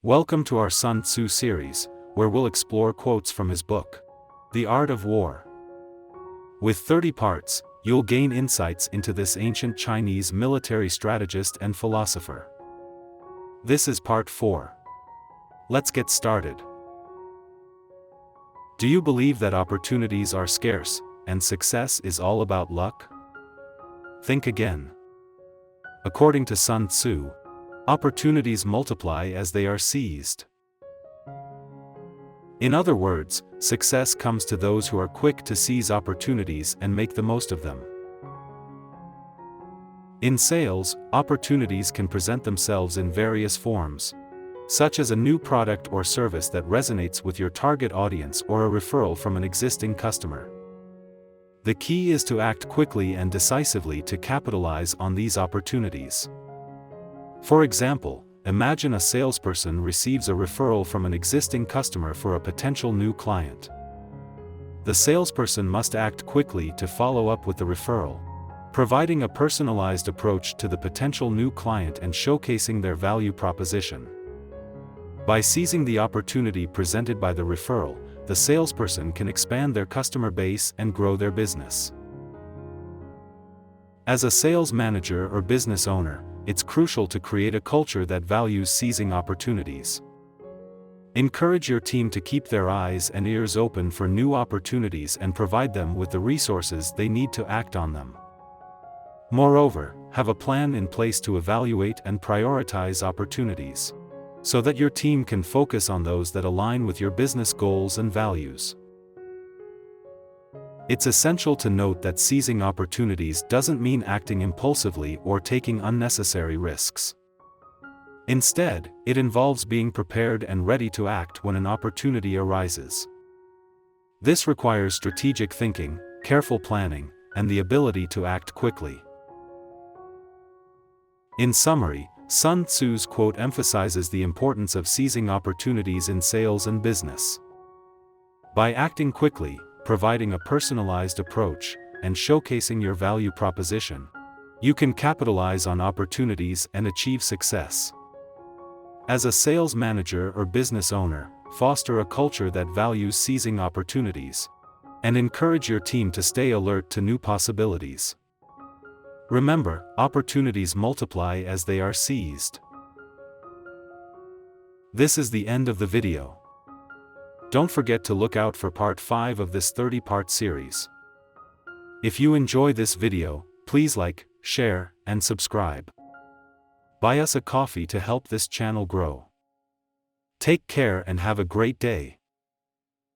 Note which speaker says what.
Speaker 1: Welcome to our Sun Tzu series, where we'll explore quotes from his book, The Art of War. With 30 parts, you'll gain insights into this ancient Chinese military strategist and philosopher. This is part 4. Let's get started. Do you believe that opportunities are scarce, and success is all about luck? Think again. According to Sun Tzu, opportunities multiply as they are seized. In other words, success comes to those who are quick to seize opportunities and make the most of them. In sales, opportunities can present themselves in various forms, such as a new product or service that resonates with your target audience or a referral from an existing customer. The key is to act quickly and decisively to capitalize on these opportunities. For example, imagine a salesperson receives a referral from an existing customer for a potential new client. The salesperson must act quickly to follow up with the referral, providing a personalized approach to the potential new client and showcasing their value proposition. By seizing the opportunity presented by the referral, the salesperson can expand their customer base and grow their business. As a sales manager or business owner, it's crucial to create a culture that values seizing opportunities. Encourage your team to keep their eyes and ears open for new opportunities and provide them with the resources they need to act on them. Moreover, have a plan in place to evaluate and prioritize opportunities, so that your team can focus on those that align with your business goals and values. It's essential to note that seizing opportunities doesn't mean acting impulsively or taking unnecessary risks. Instead, it involves being prepared and ready to act when an opportunity arises. This requires strategic thinking, careful planning, and the ability to act quickly. In summary, Sun Tzu's quote emphasizes the importance of seizing opportunities in sales and business. By acting quickly, providing a personalized approach, and showcasing your value proposition, you can capitalize on opportunities and achieve success. As a sales manager or business owner, foster a culture that values seizing opportunities, and encourage your team to stay alert to new possibilities. Remember, opportunities multiply as they are seized. This is the end of the video. Don't forget to look out for part 5 of this 30-part series. If you enjoy this video, please like, share, and subscribe. Buy us a coffee to help this channel grow. Take care and have a great day.